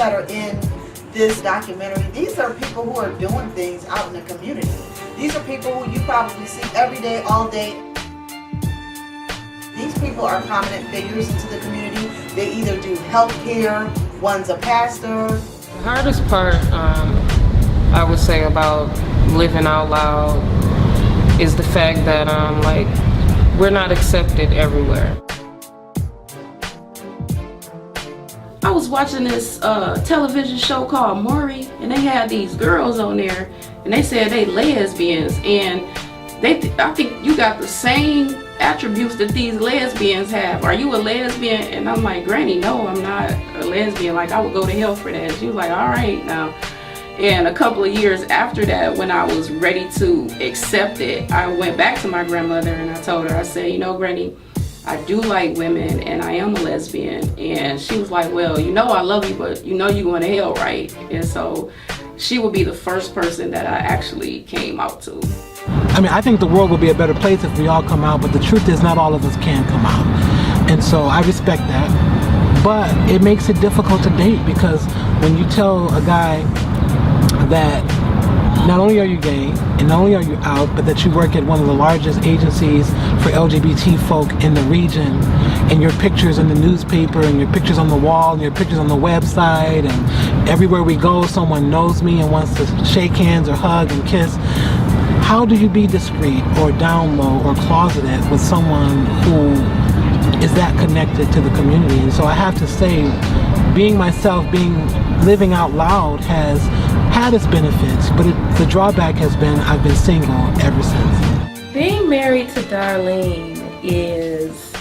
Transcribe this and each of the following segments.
that are in this documentary, these are people who are doing things out in the community. These are people who you probably see every day, all day. These people are prominent figures into the community. They either do healthcare, one's a pastor. The hardest part, I would say, about living out loud is the fact that like, we're not accepted everywhere. I was watching this television show called Maury, and they had these girls on there, and they said they lesbians, and I think you got the same attributes that these lesbians have. Are you a lesbian? And I'm like, Granny, no, I'm not a lesbian. Like, I would go to hell for that. She was like, all right now. And a couple of years after that, when I was ready to accept it, I went back to my grandmother and I told her, I said, you know, Granny, I do like women and I am a lesbian. And she was like, well, you know I love you, but you know you're going to hell, right? And so she would be the first person that I actually came out to. I mean, I think the world would be a better place if we all come out, but the truth is not all of us can come out. And so I respect that. But it makes it difficult to date, because when you tell a guy that not only are you gay and not only are you out, but that you work at one of the largest agencies for LGBT folk in the region, and your pictures in the newspaper and your pictures on the wall and your pictures on the website, and everywhere we go someone knows me and wants to shake hands or hug and kiss. How do you be discreet or down low or closeted with someone who is that connected to the community? And so I have to say, being myself, living out loud has had its benefits, but the drawback has been I've been single ever since. Being married to Darlene is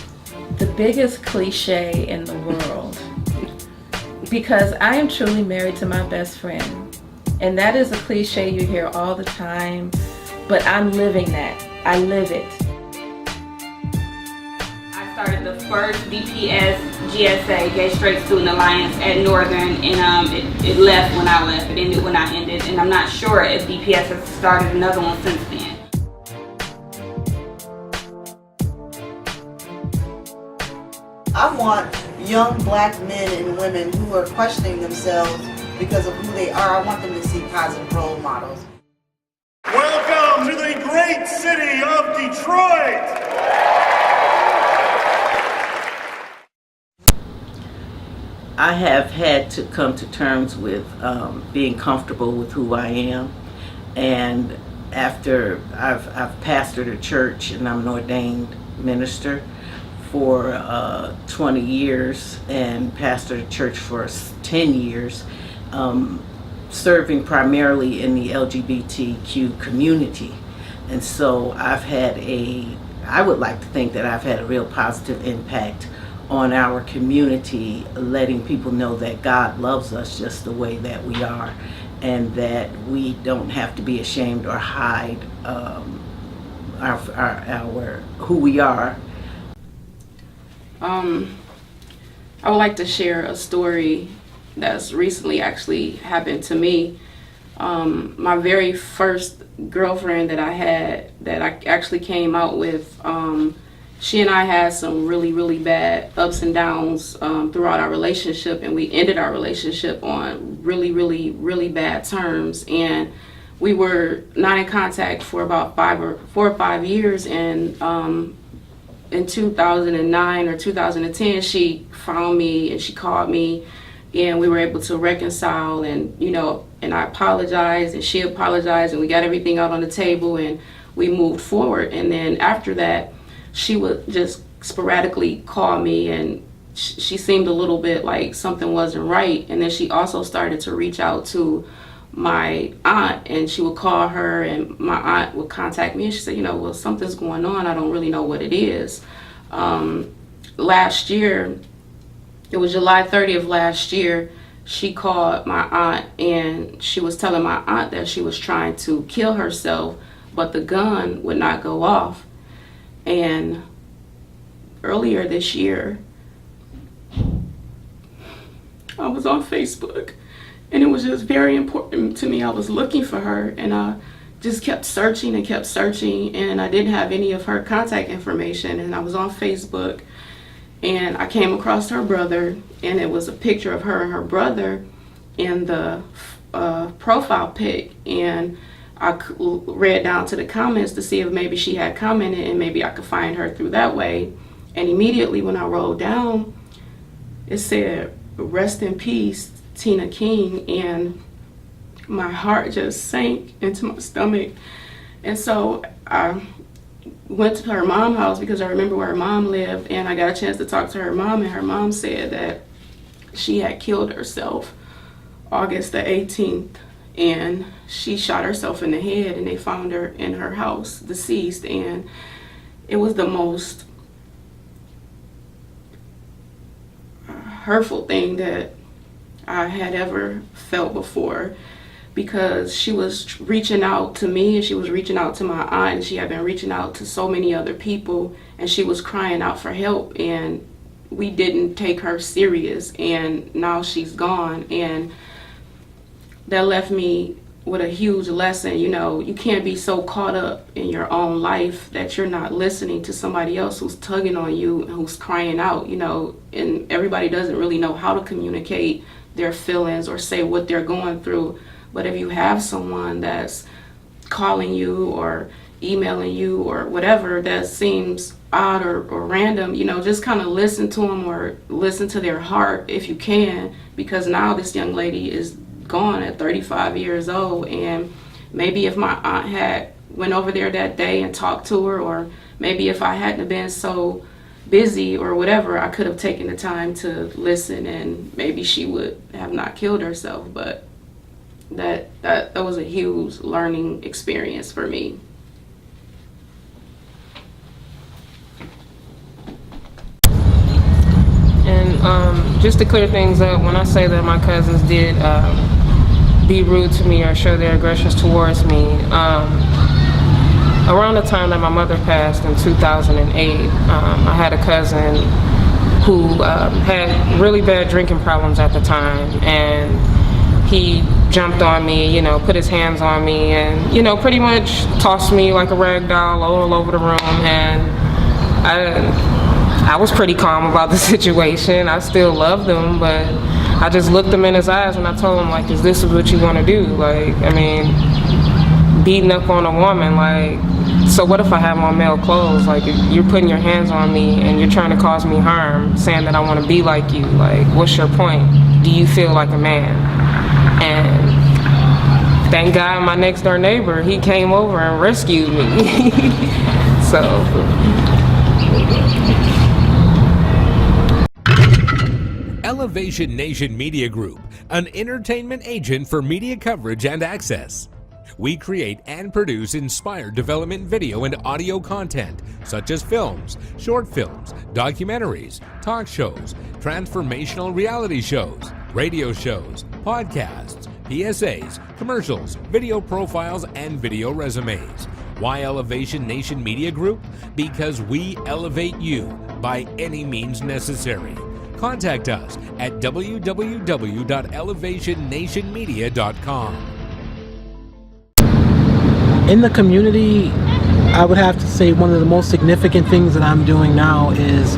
the biggest cliche in the world, because I am truly married to my best friend. And that is a cliche you hear all the time, but I'm living that. I live it. I started the first DPS GSA, Gay Straight Student Alliance, at Northern, and it left when I left. It ended when I ended, and I'm not sure if DPS has started another one since then. I want young black men and women who are questioning themselves because of who they are. I want them to see positive role models. Welcome to the great city of Detroit! I have had to come to terms with being comfortable with who I am, and after I've pastored a church and I'm an ordained minister for 20 years and pastored a church for 10 years, serving primarily in the LGBTQ community. And so I would like to think that I've had a real positive impact on our community, letting people know that God loves us just the way that we are, and that we don't have to be ashamed or hide who we are. I would like to share a story that's recently actually happened to me. My very first girlfriend that I had, that I actually came out with, she and I had some really, really bad ups and downs throughout our relationship, and we ended our relationship on really, really, really bad terms. And we were not in contact for about 4 or 5 years, and in 2009 or 2010, she found me and she called me, and we were able to reconcile, and and I apologized and she apologized, and we got everything out on the table and we moved forward. And then after that, she would just sporadically call me, and she seemed a little bit like something wasn't right. And then she also started to reach out to my aunt, and she would call her, and my aunt would contact me, and she said, well, something's going on. I don't really know what it is. Last year, it was July 30th last year, she called my aunt, and she was telling my aunt that she was trying to kill herself, but the gun would not go off. And earlier this year, I was on Facebook, and it was just very important to me. I was looking for her, and I just kept searching and kept searching, and I didn't have any of her contact information. And I was on Facebook, and I came across her brother, and it was a picture of her and her brother, in the profile pic, and I read down to the comments to see if maybe she had commented and maybe I could find her through that way. And immediately when I rolled down, it said, "Rest in peace, Tina King," and my heart just sank into my stomach. And so I went to her mom's house because I remember where her mom lived, and I got a chance to talk to her mom, and her mom said that she had killed herself August the 18th, and she shot herself in the head, and they found her in her house deceased. And it was the most hurtful thing that I had ever felt before, because she was reaching out to me and she was reaching out to my aunt, and she had been reaching out to so many other people, and she was crying out for help, and we didn't take her serious, and now she's gone. And that left me with a huge lesson. You know, you can't be so caught up in your own life that you're not listening to somebody else who's tugging on you and who's crying out, you know. And everybody doesn't really know how to communicate their feelings or say what they're going through. But if you have someone that's calling you or emailing you or whatever that seems odd or random, you know, just kind of listen to them or listen to their heart if you can, because now this young lady is gone at 35 years old. And maybe if my aunt had went over there that day and talked to her, or maybe if I hadn't been so busy or whatever, I could have taken the time to listen, and maybe she would have not killed herself. But that was a huge learning experience for me. And just to clear things up, when I say that my cousins did be rude to me or show their aggressions towards me, around the time that my mother passed in 2008, I had a cousin who had really bad drinking problems at the time, and he jumped on me, you know, put his hands on me, and, you know, pretty much tossed me like a rag doll all over the room. And I was pretty calm about the situation. I still loved him, but I just looked him in his eyes and I told him, like, is this what you want to do? Like, I mean, beating up on a woman, like, so what if I have on male clothes? Like, you're putting your hands on me and you're trying to cause me harm, saying that I want to be like you. Like, what's your point? Do you feel like a man? And thank God my next door neighbor, he came over and rescued me. So. Elevation Nation Media Group, an entertainment agent for media coverage and access. We create and produce inspired development video and audio content, such as films, short films, documentaries, talk shows, transformational reality shows, radio shows, podcasts, PSAs, commercials, video profiles, and video resumes. Why Elevation Nation Media Group? Because we elevate you by any means necessary. Contact us at www.elevationnationmedia.com. In the community, I would have to say one of the most significant things that I'm doing now is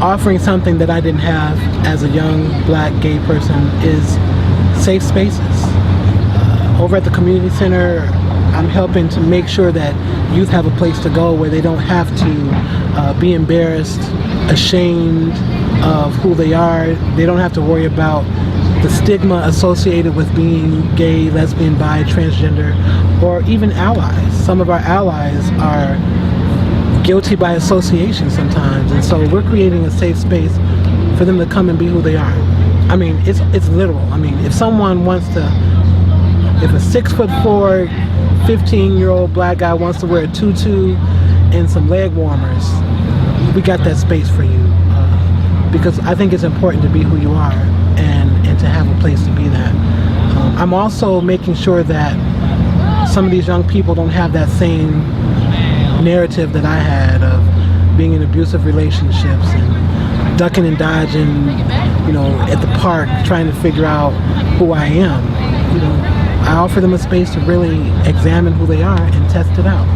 offering something that I didn't have as a young black gay person, is safe spaces. Over at the community center, I'm helping to make sure that youth have a place to go where they don't have to be embarrassed, ashamed of who they are. They don't have to worry about the stigma associated with being gay, lesbian, bi, transgender, or even allies. Some of our allies are guilty by association sometimes, and so we're creating a safe space for them to come and be who they are. I mean, it's literal. I mean, if someone wants to, if a 6'4", 15-year-old black guy wants to wear a tutu and some leg warmers, we got that space for you. Because I think it's important to be who you are and to have a place to be that. I'm also making sure that some of these young people don't have that same narrative that I had of being in abusive relationships and ducking and dodging, you know, at the park trying to figure out who I am. You know, I offer them a space to really examine who they are and test it out.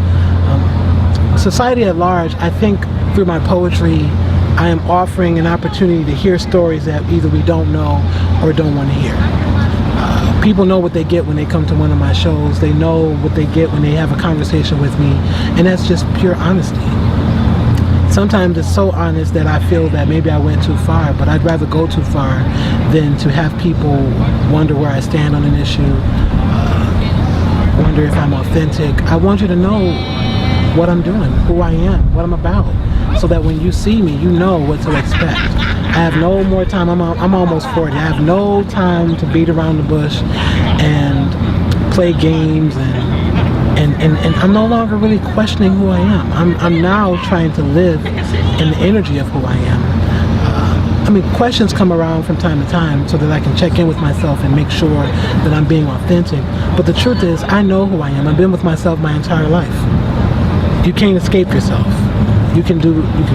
Society at large, I think through my poetry I am offering an opportunity to hear stories that either we don't know or don't want to hear. People know what they get when they come to one of my shows. They know what they get when they have a conversation with me, and that's just pure honesty. Sometimes it's so honest that I feel that maybe I went too far, but I'd rather go too far than to have people wonder where I stand on an issue, wonder if I'm authentic. I want you to know what I'm doing, who I am, what I'm about, so that when you see me, you know what to expect. I have no more time. I'm almost 40. I have no time to beat around the bush and play games, and I'm no longer really questioning who I am. I'm now trying to live in the energy of who I am. I mean, questions come around from time to time so that I can check in with myself and make sure that I'm being authentic. But the truth is, I know who I am. I've been with myself my entire life. You can't escape yourself. You can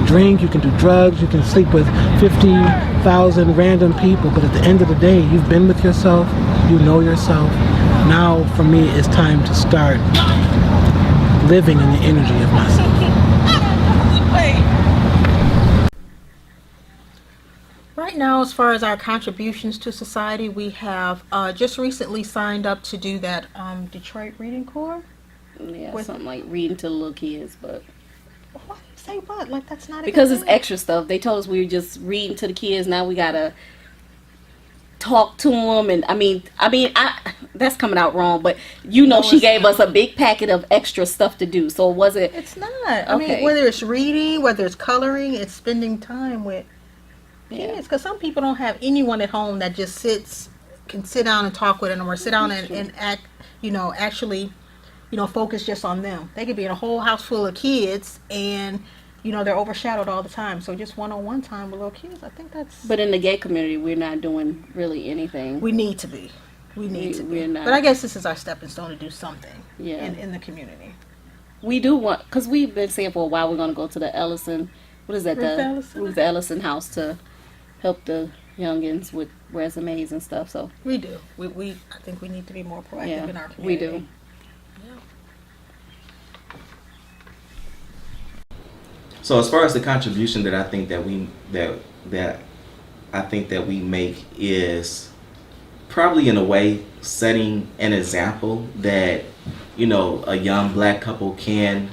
drink, you can do drugs, you can sleep with 50,000 random people, but at the end of the day, you've been with yourself, you know yourself. Now, for me, it's time to start living in the energy of myself. Right now, as far as our contributions to society, we have just recently signed up to do that Detroit Reading Corps. Yeah, something like reading to the little kids, but why do you say but? Like, that's not because it's extra stuff. They told us we were just reading to the kids. Now we gotta talk to them, and I mean, that's coming out wrong. But she gave us a big packet of extra stuff to do. So was it? It's not. I mean, whether it's reading, whether it's coloring, it's spending time with kids. Because some people don't have anyone at home that just can sit down and talk with them, or sit down and act, actually. Focus just on them. They could be in a whole house full of kids, and they're overshadowed all the time. So just one-on-one time with little kids, I think that's. But in the gay community, we're not doing really anything. We need to be. We're not. But I guess this is our stepping stone to do something. In the community. We do want, because we've been saying for a while we're going to go to the Ellison. What is that? Ruth Ellison house to help the youngins with resumes and stuff. So we do. I think we need to be more proactive in our community. We do. So as far as the contribution that I think that we make is probably in a way setting an example that a young black couple can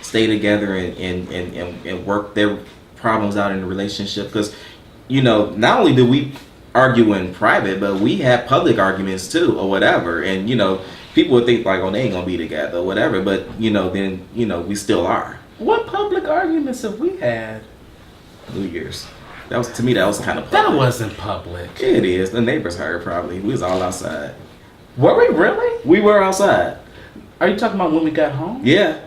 stay together and work their problems out in a relationship, because not only do we argue in private, but we have public arguments too, or whatever, and people would think like, oh, they ain't gonna be together or whatever, but then we still are. What public arguments have we had? New Year's. That was kind of public. That wasn't public. It is. The neighbors heard probably. We was all outside. Were we really? We were outside. Are you talking about when we got home? Yeah.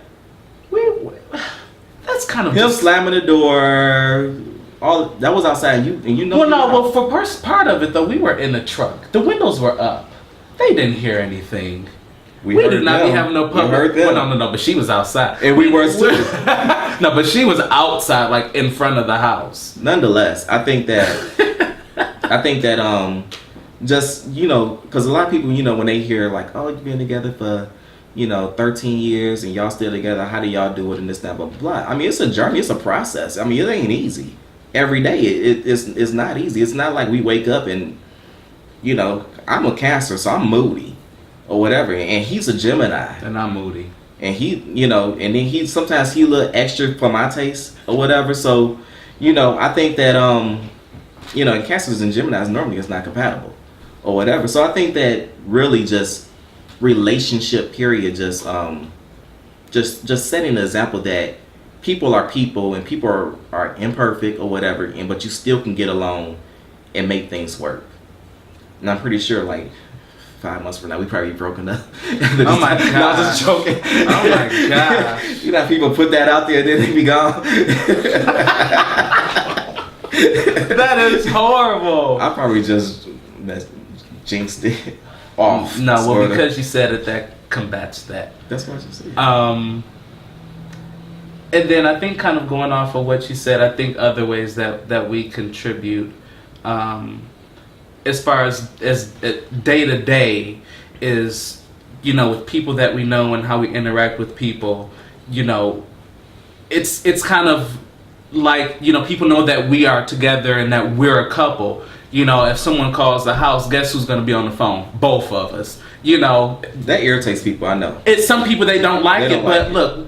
That's kind of him slamming the door. All that was outside. Well, for part of it though, we were in the truck. The windows were up. They didn't hear anything. We did not be having no public. Well, no, but she was outside. And we were too. No, but she was outside, like in front of the house. Nonetheless, I think that just, because a lot of people, when they hear like, oh, you've been together for, 13 years and y'all still together, how do y'all do it and this, that, blah, blah. I mean, it's a journey, it's a process. I mean, it ain't easy. Every day, it's not easy. It's not like we wake up and, I'm a Cancer, so I'm moody. Or whatever, and he's a Gemini, and I'm moody, and he, and then sometimes he a little extra for my taste or whatever. So, I think that Cancers and Geminis normally it's not compatible or whatever. So I think that really just relationship period, just setting an example that people are people and people are imperfect or whatever, but you still can get along and make things work. And I'm pretty sure 5 months from now, we probably broken up. Oh my god! No, I'm just joking. Oh my god! People put that out there, then they be gone. That is horrible. I probably just jinxed it off. No, well, because you said it, that combats that. That's what you said. And then I think, kind of going off of what you said, I think other ways that we contribute. As far as day to day is, with people that we know and how we interact with people, it's kind of like, you know, people know that we are together and that we're a couple. You know, if someone calls the house, guess who's going to be on the phone? Both of us. You know, that irritates people. I know. It's some people they don't like it, but look,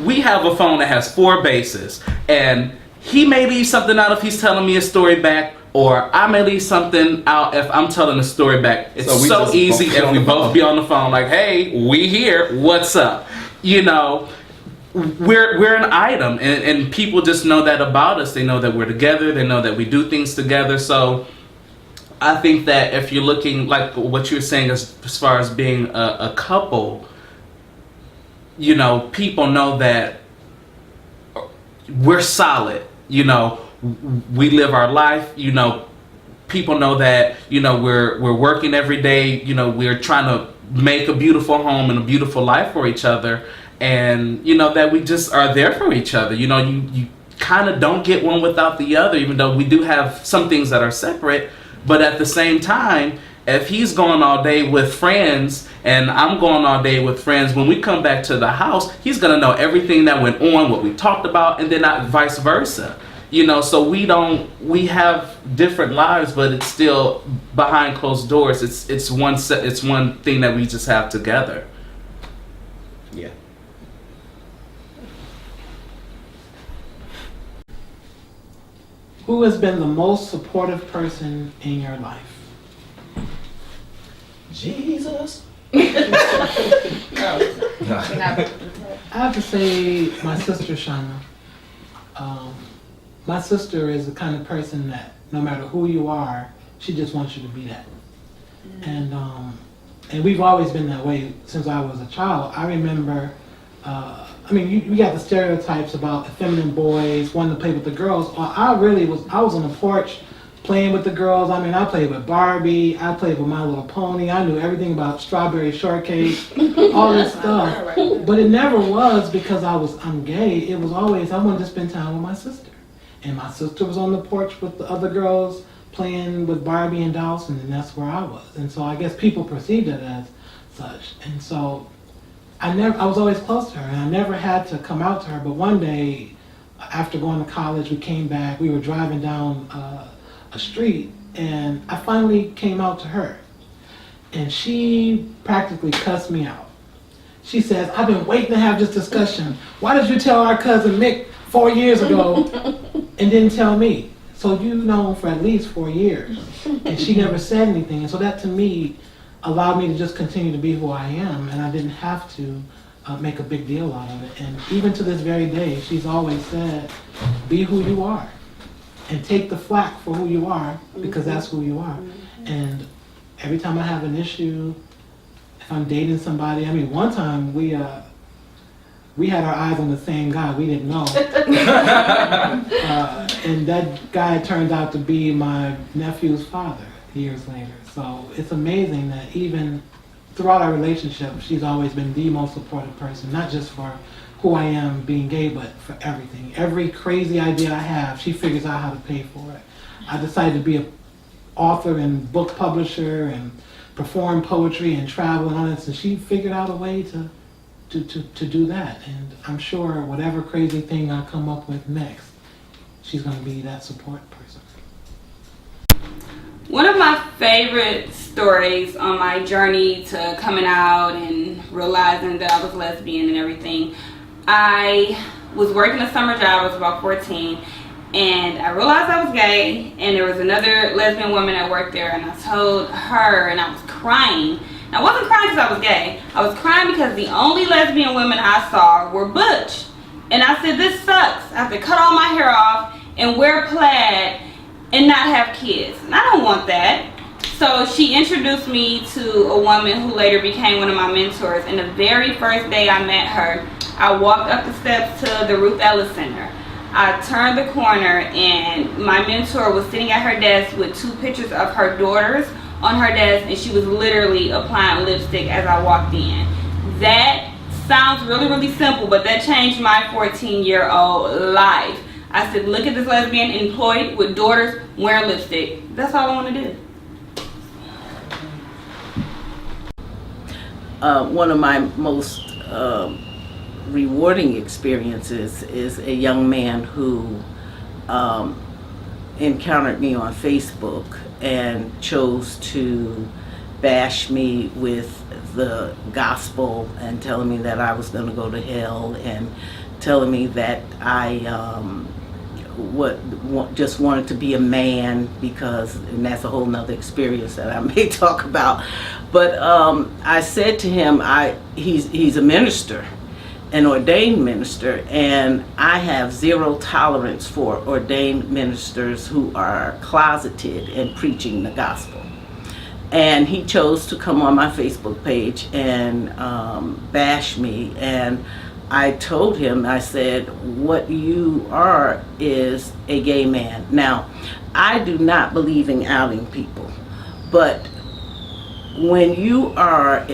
we have a phone that has 4 bases, and he may leave something out if he's telling me a story back, or I may leave something out if I'm telling a story back. It's so easy if we both be on the phone, like, hey, we here, what's up? You know, we're an item, and people just know that about us. They know that we're together. They know that we do things together. So I think that if you're looking, like what you were saying as far as being a couple, you know, people know that we're solid. You know, we live our life. You know, people know that, you know, we're working every day. You know, we're trying to make a beautiful home and a beautiful life for each other. And, you know, that we just are there for each other. You know, you kind of don't get one without the other, even though we do have some things that are separate. But at the same time, if he's going all day with friends and I'm going all day with friends, when we come back to the house, he's going to know everything that went on, what we talked about, and then vice versa. You know, so we have different lives, but it's still behind closed doors. It's one thing that we just have together. Yeah. Who has been the most supportive person in your life? Jesus. I have to say my sister Shauna. My sister is the kind of person that no matter who you are, she just wants you to be that. And we've always been that way since I was a child. I remember, you got the stereotypes about effeminate boys wanting to play with the girls. I was on the porch playing with the girls. I mean, I played with Barbie, I played with My Little Pony, I knew everything about strawberry shortcake, all this stuff. But it never was because I'm gay. It was always, I wanted to spend time with my sister. And my sister was on the porch with the other girls playing with Barbie and Dawson, and that's where I was. And so I guess people perceived it as such. And so I was always close to her, and I never had to come out to her. But one day, after going to college, we came back, we were driving down a street, and I finally came out to her. And she practically cussed me out. She says, I've been waiting to have this discussion. Why did you tell our cousin Mick 4 years ago and didn't tell me? So you've known for at least 4 years. And she never said anything. And so that to me allowed me to just continue to be who I am, and I didn't have to make a big deal out of it. And even to this very day, she's always said, be who you are and take the flack for who you are, because that's who you are. And every time I have an issue, if I'm dating somebody, one time we had our eyes on the same guy, we didn't know. And that guy turned out to be my nephew's father years later. So it's amazing that even throughout our relationship, she's always been the most supportive person, not just for who I am being gay, but for everything. Every crazy idea I have, she figures out how to pay for it. I decided to be an author and book publisher and perform poetry and travel and all that, so she figured out a way to do that. And I'm sure whatever crazy thing I come up with next, she's going to be that support person. One of my favorite stories on my journey to coming out and realizing that I was lesbian and everything, I was working a summer job. I was about 14, and I realized I was gay, and there was another lesbian woman that worked there, and I told her, and I was crying. And I wasn't crying because I was gay. I was crying because the only lesbian women I saw were butch. And I said, this sucks. I have to cut all my hair off and wear plaid and not have kids. And I don't want that. So she introduced me to a woman who later became one of my mentors. And the very first day I met her, I walked up the steps to the Ruth Ellis Center. I turned the corner and my mentor was sitting at her desk with 2 pictures of her daughters on her desk, and she was literally applying lipstick as I walked in. That sounds really, really simple, but that changed my 14-year-old life. I said, look at this lesbian employed with daughters wearing lipstick. That's all I want to do. One of my most rewarding experiences is a young man who encountered me on Facebook and chose to bash me with the gospel and telling me that I was going to go to hell, and telling me that I just wanted to be a man, because, and that's a whole nother experience that I may talk about. But I said to him, he's a minister, an ordained minister, and I have zero tolerance for ordained ministers who are closeted and preaching the gospel. And he chose to come on my Facebook page and bash me. And I told him, I said, what you are is a gay man. Now, I do not believe in outing people, but when you are,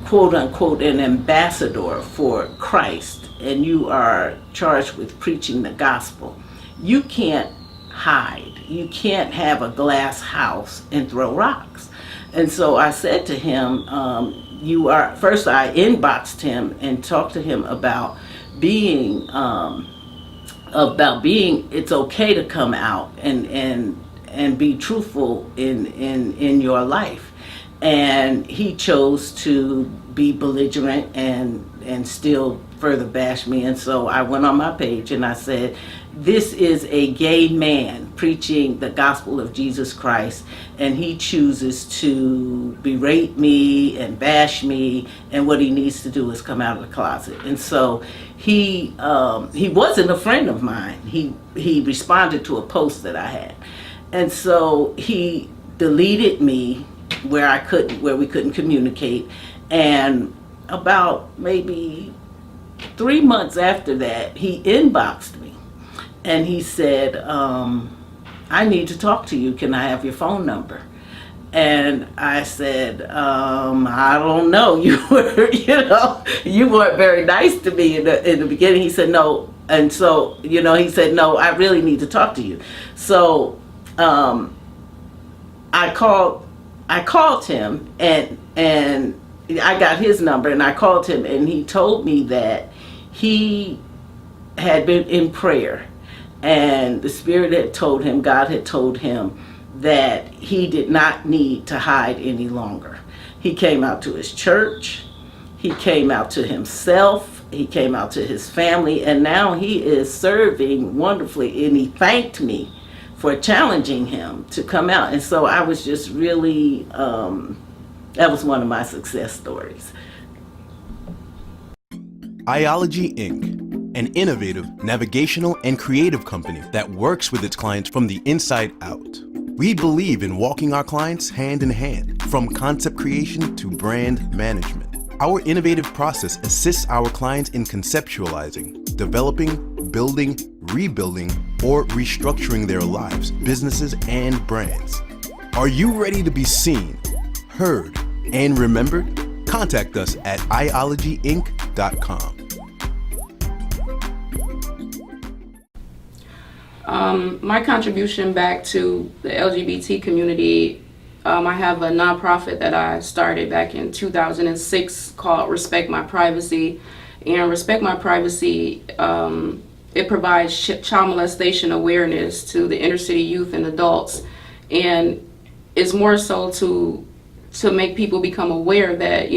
quote unquote, an ambassador for Christ, and you are charged with preaching the gospel, you can't hide. You can't have a glass house and throw rocks. And so I said to him, first I inboxed him and talked to him about being, it's okay to come out and be truthful in your life. And he chose to be belligerent and still further bash me. And so I went on my page and I said, this is a gay man preaching the gospel of Jesus Christ, and he chooses to berate me and bash me, and what he needs to do is come out of the closet. And so he wasn't a friend of mine. He responded to a post that I had. And so he deleted me where we couldn't communicate. And about maybe 3 months after that, he inboxed me and he said, I need to talk to you. Can I have your phone number? And I said, I don't know. You weren't very nice to me in the beginning. He said, no. And so, he said, no, I really need to talk to you. So I called him and I got his number, and I called him, and he told me that he had been in prayer, and the Spirit had told him, God had told him, that he did not need to hide any longer. He came out to his church, he came out to himself, he came out to his family, and now he is serving wonderfully, and he thanked me for challenging him to come out. And so I was just really, that was one of my success stories. Eyeology Inc., an innovative, navigational, and creative company that works with its clients from the inside out. We believe in walking our clients hand in hand, from concept creation to brand management. Our innovative process assists our clients in conceptualizing, developing, building, rebuilding, or restructuring their lives, businesses, and brands. Are you ready to be seen, heard, and remembered? Contact us at eyeologyinc.com. My contribution back to the LGBT community, I have a nonprofit that I started back in 2006 called Respect My Privacy. And Respect My Privacy, it provides child molestation awareness to the inner city youth and adults. And it's more so to make people become aware that,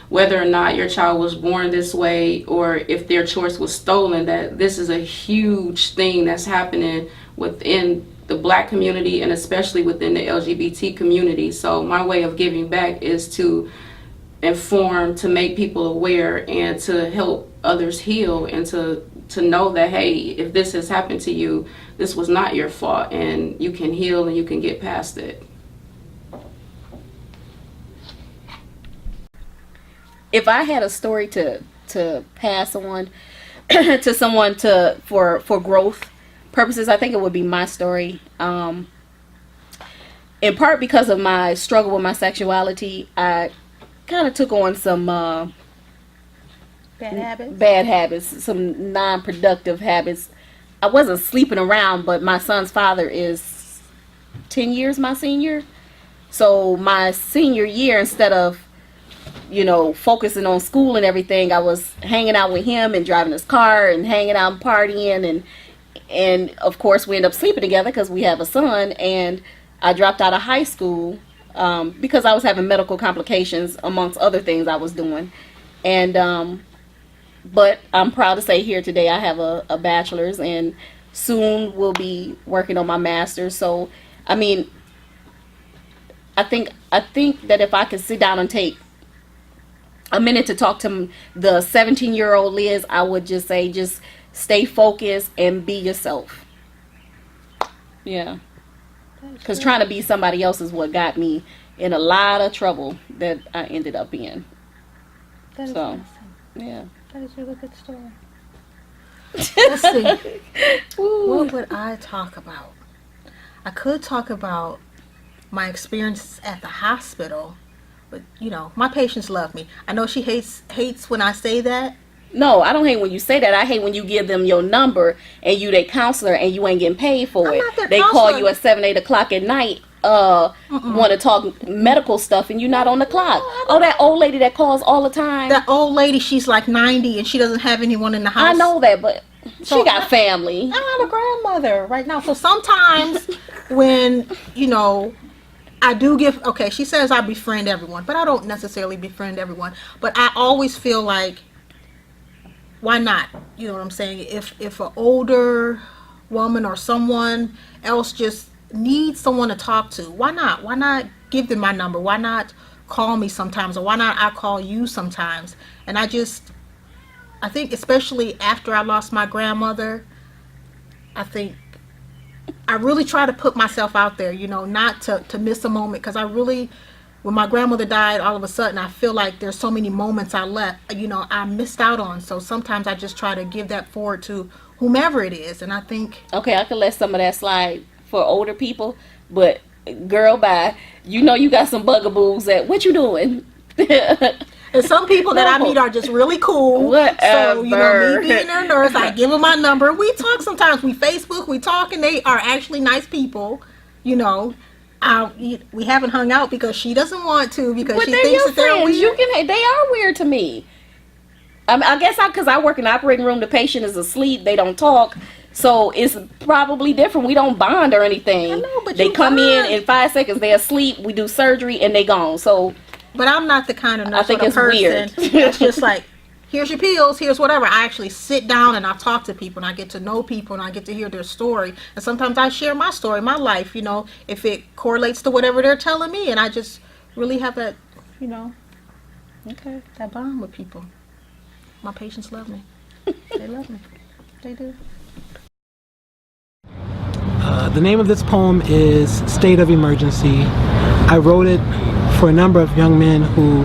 whether or not your child was born this way or if their choice was stolen, that this is a huge thing that's happening within the Black community and especially within the LGBT community. So my way of giving back is to inform, to make people aware, and to help others heal, and to know that, hey, if this has happened to you, this was not your fault, and you can heal and you can get past it. If I had a story to pass on to someone for growth purposes, I think it would be my story. In part because of my struggle with my sexuality, I kind of took on some bad habits, some non-productive habits. I wasn't sleeping around, but my son's father is 10 years my senior. So my senior year, instead of focusing on school and everything, I was hanging out with him and driving his car and hanging out and partying, and of course we end up sleeping together because we have a son. And I dropped out of high school because I was having medical complications amongst other things I was doing. And but I'm proud to say here today I have a bachelor's, and soon will be working on my master's. So I mean, I think that if I could sit down and take a minute to talk to the 17-year-old Liz, I would just say, just stay focused and be yourself. Yeah. Because trying to be somebody else is what got me in a lot of trouble that I ended up in. That is So, awesome. yeah. That is a really good story. Let's see. What would I talk about? I could talk about my experience at the hospital, but you know, my patients love me. I know she hates when I say that. No, I don't hate when you say that. I hate when you give them your number and you their counselor and you ain't getting paid for I'm it. not their They counselor. call you at 7, 8 o'clock at night, want to talk medical stuff, and you're not on the clock. Oh, that old lady that calls all the time. That old lady, she's like 90 and she doesn't have anyone in the house. I know that, but So she got family. I have a grandmother right now. So sometimes when, you know, I do give, okay, she says I befriend everyone, but I don't necessarily befriend everyone. But I always feel like, why not? You know what I'm saying? If an older woman or someone else just needs someone to talk to, why not? Why not give them my number? Why not call me sometimes? Or why not I call you sometimes? And I think especially after I lost my grandmother, I really try to put myself out there, you know, not to miss a moment, because when my grandmother died, all of a sudden I feel like there's so many moments I missed out on. So sometimes I just try to give that forward to whomever it is. And I think, Okay, I could let some of that slide for older people, but girl, bye. You know you got some bugaboos that, what you doing? and some people that I meet are just really cool. So, you know, Whatever. me being their nurse, I give them my number. We talk sometimes. We Facebook, we talk, and they are actually nice people, you know. We haven't hung out because she doesn't want to, because But she they're thinks your that they're friends. weird. They are weird to me. I guess because I work in the operating room, the patient is asleep. They don't talk. So it's probably different. We don't bond or anything. I know, but they you come bond. in 5 seconds, they asleep, we do surgery, and they gone. So But I'm not the kind of nurse I think or the it's person weird. that's just like, here's your pills, here's whatever. I actually sit down and I talk to people and I get to know people and I get to hear their story. And sometimes I share my story, my life, you know, if it correlates to whatever they're telling me. And I just really have that, you know, that bond with people. My patients love me. They love me. They do. The name of this poem is State of Emergency. I wrote it for a number of young men who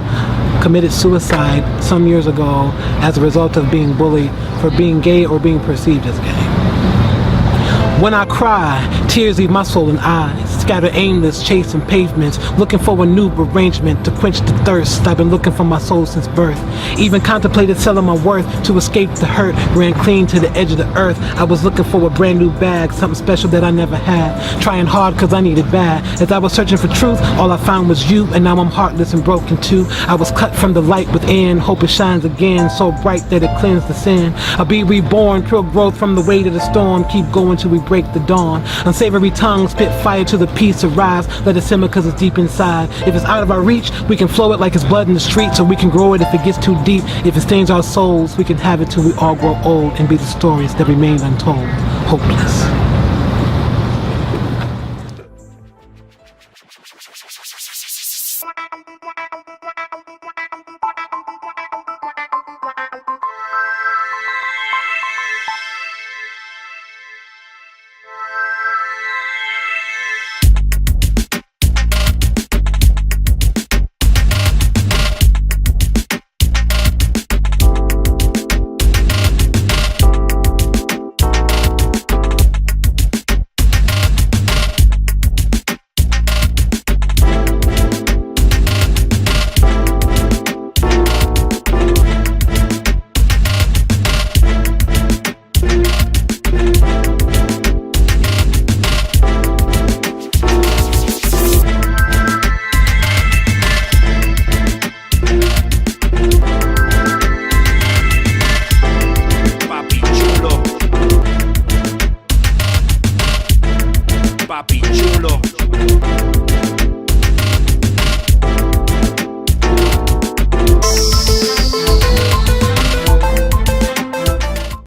committed suicide some years ago as a result of being bullied for being gay or being perceived as gay. When I cry, tears leave my soul in eyes, scattered aimless, chasing pavements, looking for a new arrangement to quench the thirst. I've been looking for my soul since birth. Even contemplated selling my worth to escape the hurt. Ran clean to the edge of the earth. I was looking for a brand new bag, something special that I never had. Trying hard cause I needed bad. As I was searching for truth, all I found was you, and now I'm heartless and broken too. I was cut from the light within, hope it shines again, so bright that it cleansed the sin. I'll be reborn, pure growth from the weight of the storm. Keep going till we break the dawn. Unsavory tongues spit fire to the peace arise. Let it simmer cause it's deep inside. If it's out of our reach, we can flow it like it's blood in the streets, or we can grow it if it gets too deep. If it stains our souls, we can have it till we all grow old and be the stories that remain untold. Hopeless. papi chulo.